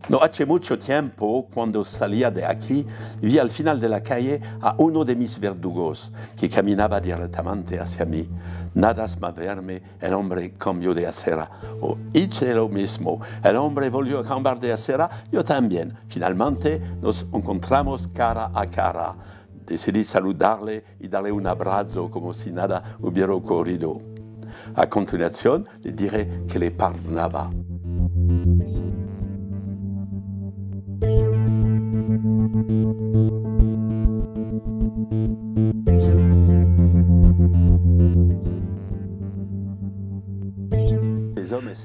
No hace mucho tiempo, cuando salía de aquí, vi al final de la calle a uno de mis verdugos, que caminaba directamente hacia mí. Nada más verme, el hombre cambió de acera. Hice lo mismo. El hombre volvió a cambiar de acera, yo también. Finalmente nos encontramos cara a cara. Decidí saludarle y darle un abrazo como si nada hubiera ocurrido. A continuación, le diré que le perdonaba.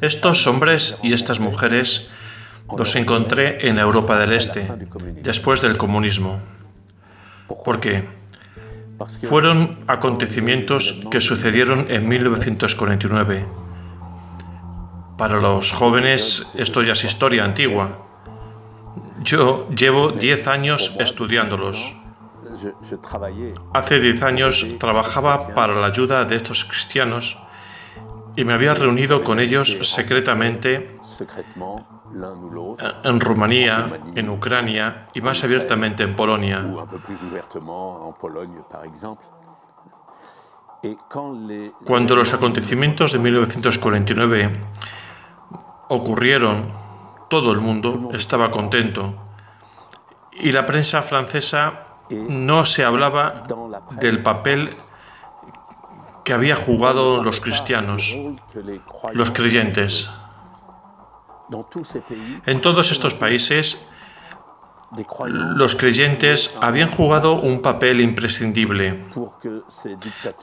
Estos hombres y estas mujeres los encontré en Europa del Este, después del comunismo. ¿Por qué? Fueron acontecimientos que sucedieron en 1949. Para los jóvenes esto ya es historia antigua. Yo llevo 10 años estudiándolos. Hace 10 años trabajaba para la ayuda de estos cristianos y me había reunido con ellos secretamente en Rumanía, en Ucrania y más abiertamente en Polonia. Cuando los acontecimientos de 1949 ocurrieron, todo el mundo estaba contento y la prensa francesa no se hablaba del papel que habían jugado los cristianos, los creyentes. En todos estos países, los creyentes habían jugado un papel imprescindible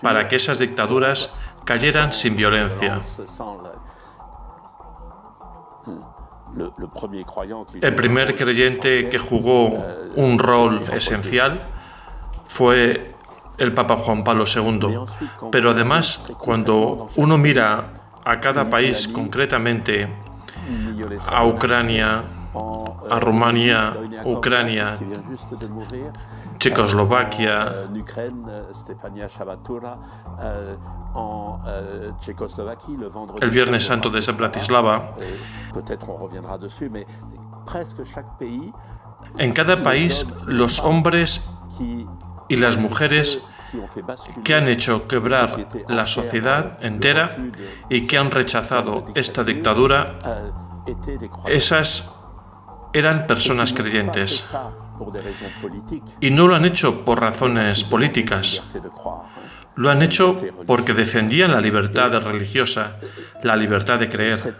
para que esas dictaduras cayeran sin violencia. El primer creyente que jugó un rol esencial fue el Papa Juan Pablo II. Pero además, cuando uno mira a cada país concretamente, a Ucrania, a Rumanía, Ucrania, Checoslovaquia, el Viernes Santo de Bratislava, en cada país los hombres y las mujeres que han hecho quebrar la sociedad entera y que han rechazado esta dictadura, esas eran personas creyentes. Y no lo han hecho por razones políticas. Lo han hecho porque defendían la libertad religiosa, la libertad de creer.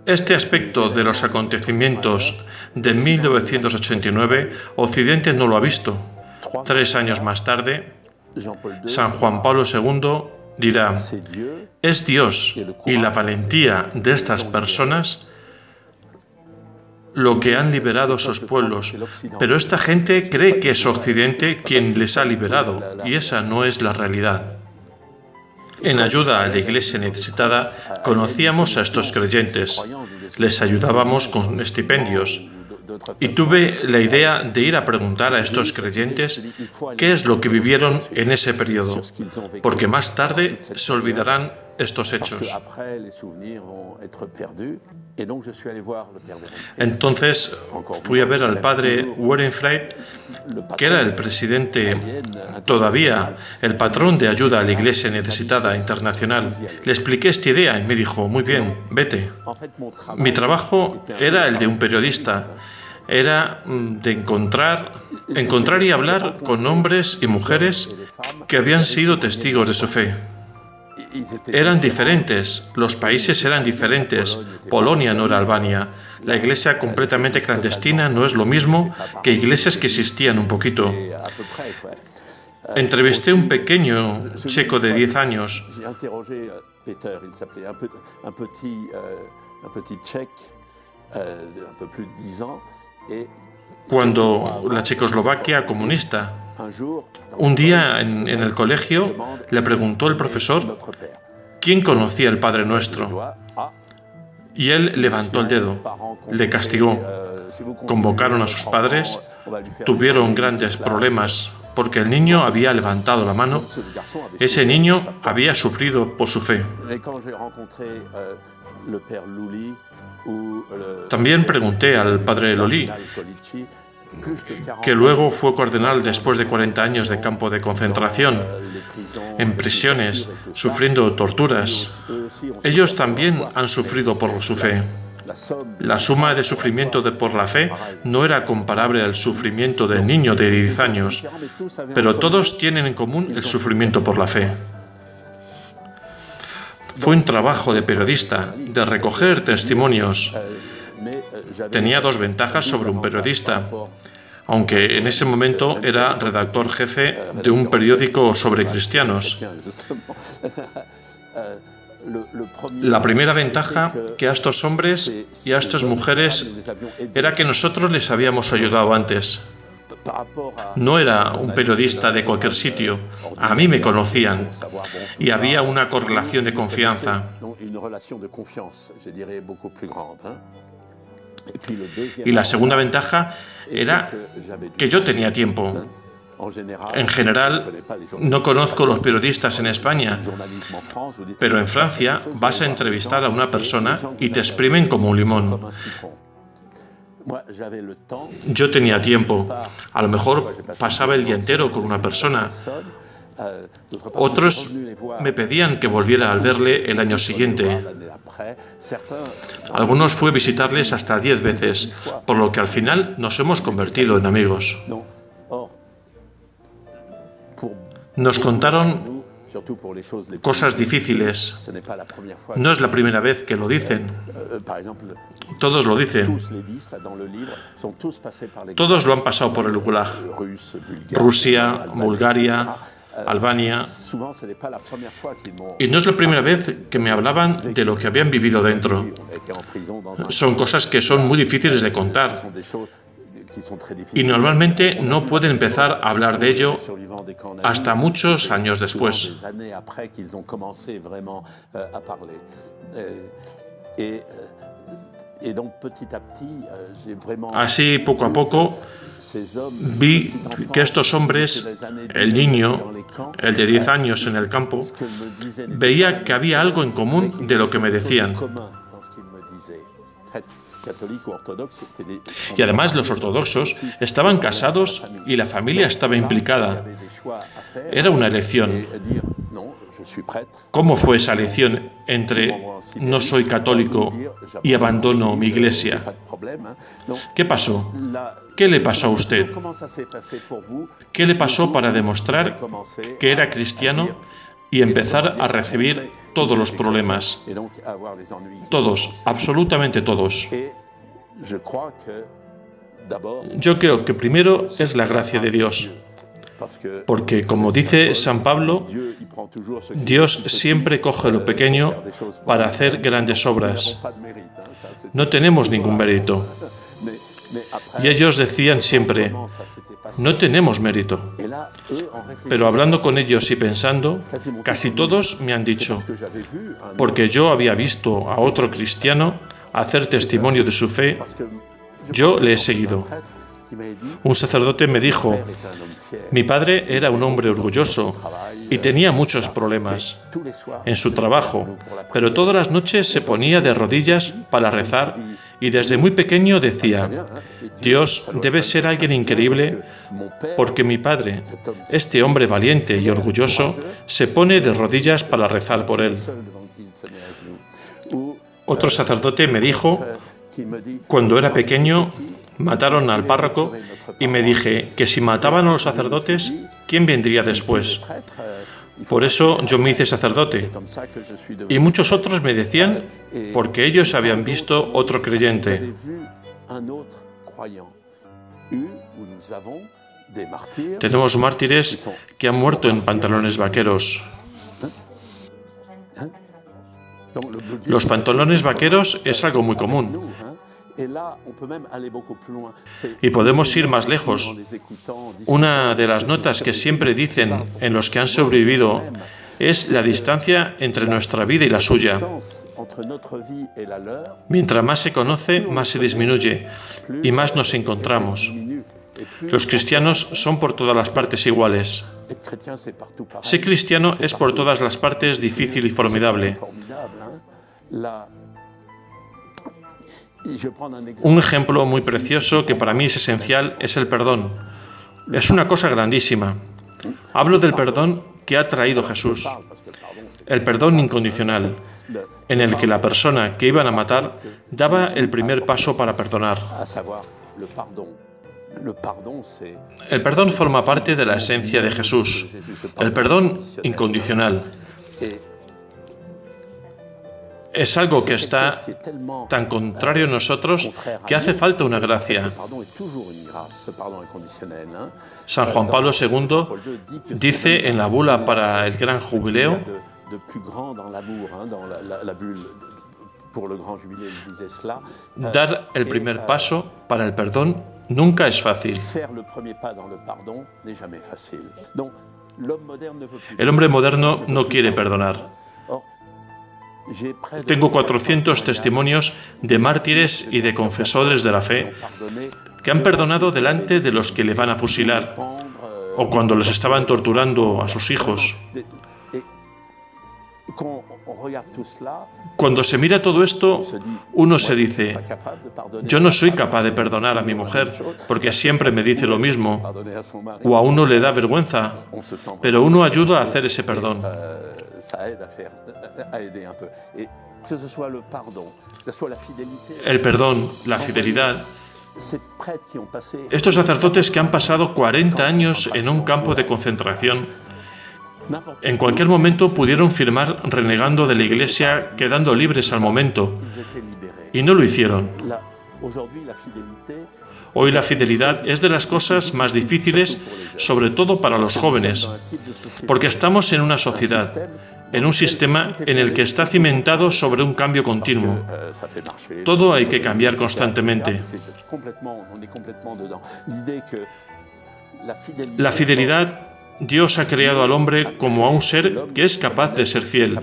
Este aspecto de los acontecimientos de 1989, Occidente no lo ha visto. 3 años más tarde, San Juan Pablo II dirá: es Dios y la valentía de estas personas lo que han liberado a esos pueblos, pero esta gente cree que es Occidente quien les ha liberado, y esa no es la realidad. En ayuda a la Iglesia necesitada, conocíamos a estos creyentes, les ayudábamos con estipendios, y tuve la idea de ir a preguntar a estos creyentes qué es lo que vivieron en ese periodo, porque más tarde se olvidarán estos hechos. Entonces fui a ver al padre Werenfried, que era el presidente, todavía el patrón de ayuda a la Iglesia necesitada internacional. Le expliqué esta idea y me dijo: muy bien, vete. Mi trabajo era el de un periodista, era de encontrar y hablar con hombres y mujeres que habían sido testigos de su fe. Eran diferentes, los países eran diferentes. Polonia no era Albania. La iglesia completamente clandestina no es lo mismo que iglesias que existían un poquito. Entrevisté a un pequeño checo de 10 años. Cuando la Checoslovaquia comunista, un día en el colegio le preguntó el profesor quién conocía el Padre Nuestro, y él levantó el dedo, le castigó. Convocaron a sus padres, tuvieron grandes problemas porque el niño había levantado la mano. Ese niño había sufrido por su fe. También pregunté al padre Loli, que luego fue cardenal después de 40 años de campo de concentración, en prisiones, sufriendo torturas. Ellos también han sufrido por su fe. La suma de sufrimiento por la fe no era comparable al sufrimiento del niño de 10 años, pero todos tienen en común el sufrimiento por la fe. Fue un trabajo de periodista, de recoger testimonios. Tenía dos ventajas sobre un periodista, aunque en ese momento era redactor jefe de un periódico sobre cristianos. La primera ventaja que a estos hombres y a estas mujeres era que nosotros les habíamos ayudado antes. No era un periodista de cualquier sitio, a mí me conocían y había una correlación de confianza. Y la segunda ventaja era que yo tenía tiempo. En general, no conozco los periodistas en España, pero en Francia vas a entrevistar a una persona y te exprimen como un limón. Yo tenía tiempo. A lo mejor pasaba el día entero con una persona. Otros me pedían que volviera al verle el año siguiente. Algunos fui a visitarles hasta 10 veces, por lo que al final nos hemos convertido en amigos. Nos contaron cosas difíciles. No es la primera vez que lo dicen. Todos lo dicen. Todos lo han pasado por el Gulag. Rusia, Bulgaria, Albania. Y no es la primera vez que me hablaban de lo que habían vivido dentro. Son cosas que son muy difíciles de contar. Y normalmente no pueden empezar a hablar de ello hasta muchos años después. Así, poco a poco, vi que estos hombres, el niño, el de 10 años en el campo, veía que había algo en común de lo que me decían. Y además los ortodoxos estaban casados y la familia estaba implicada. Era una elección. ¿Cómo fue esa elección entre no soy católico y abandono mi iglesia? ¿Qué pasó? ¿Qué le pasó a usted? ¿Qué le pasó para demostrar que era cristiano y empezar a recibir todos los problemas? Todos, absolutamente todos. Yo creo que primero es la gracia de Dios. Porque, como dice San Pablo, Dios siempre coge lo pequeño para hacer grandes obras. No tenemos ningún mérito. Y ellos decían siempre, no tenemos mérito. Pero hablando con ellos y pensando, casi todos me han dicho, porque yo había visto a otro cristiano hacer testimonio de su fe, yo le he seguido. Un sacerdote me dijo, mi padre era un hombre orgulloso y tenía muchos problemas en su trabajo, pero todas las noches se ponía de rodillas para rezar y desde muy pequeño decía, Dios debe ser alguien increíble porque mi padre, este hombre valiente y orgulloso, se pone de rodillas para rezar por él. Otro sacerdote me dijo, cuando era pequeño, mataron al párroco y me dije que si mataban a los sacerdotes, ¿quién vendría después? Por eso yo me hice sacerdote. Y muchos otros me decían porque ellos habían visto otro creyente. Tenemos mártires que han muerto en pantalones vaqueros. Los pantalones vaqueros es algo muy común. Y podemos ir más lejos. Una de las notas que siempre dicen en los que han sobrevivido es la distancia entre nuestra vida y la suya. Mientras más se conoce, más se disminuye y más nos encontramos. Los cristianos son por todas las partes iguales. Ser cristiano es por todas las partes difícil y formidable. Un ejemplo muy precioso que para mí es esencial es el perdón. Es una cosa grandísima. Hablo del perdón que ha traído Jesús. El perdón incondicional, en el que la persona que iban a matar daba el primer paso para perdonar. El perdón forma parte de la esencia de Jesús. El perdón incondicional es algo que está tan contrario a nosotros que hace falta una gracia. San Juan Pablo II dice en la bula para el Gran Jubileo: dar el primer paso para el perdón nunca es fácil. El hombre moderno no quiere perdonar. Tengo 400 testimonios de mártires y de confesores de la fe que han perdonado delante de los que le van a fusilar o cuando les estaban torturando a sus hijos. Cuando se mira todo esto, uno se dice: yo no soy capaz de perdonar a mi mujer porque siempre me dice lo mismo, o a uno le da vergüenza, pero uno ayuda a hacer ese perdón. El perdón, la fidelidad. Estos sacerdotes que han pasado 40 años en un campo de concentración, en cualquier momento pudieron firmar renegando de la Iglesia, quedando libres al momento, y no lo hicieron. Hoy la fidelidad es de las cosas más difíciles, sobre todo para los jóvenes, porque estamos en una sociedad, en un sistema en el que está cimentado sobre un cambio continuo. Todo hay que cambiar constantemente. La fidelidad, Dios ha creado al hombre como a un ser que es capaz de ser fiel.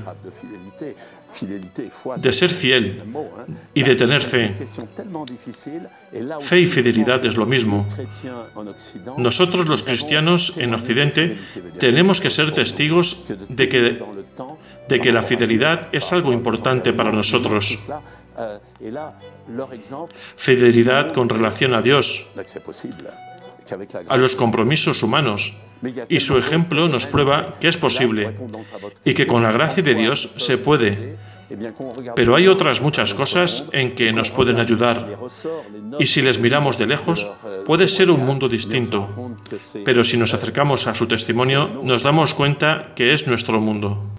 De ser fiel y de tener fe. Fe y fidelidad es lo mismo. Nosotros los cristianos en Occidente tenemos que ser testigos de que la fidelidad es algo importante para nosotros. Fidelidad con relación a Dios, a los compromisos humanos. Y su ejemplo nos prueba que es posible y que con la gracia de Dios se puede. Pero hay otras muchas cosas en que nos pueden ayudar. Y si les miramos de lejos, puede ser un mundo distinto. Pero si nos acercamos a su testimonio, nos damos cuenta que es nuestro mundo.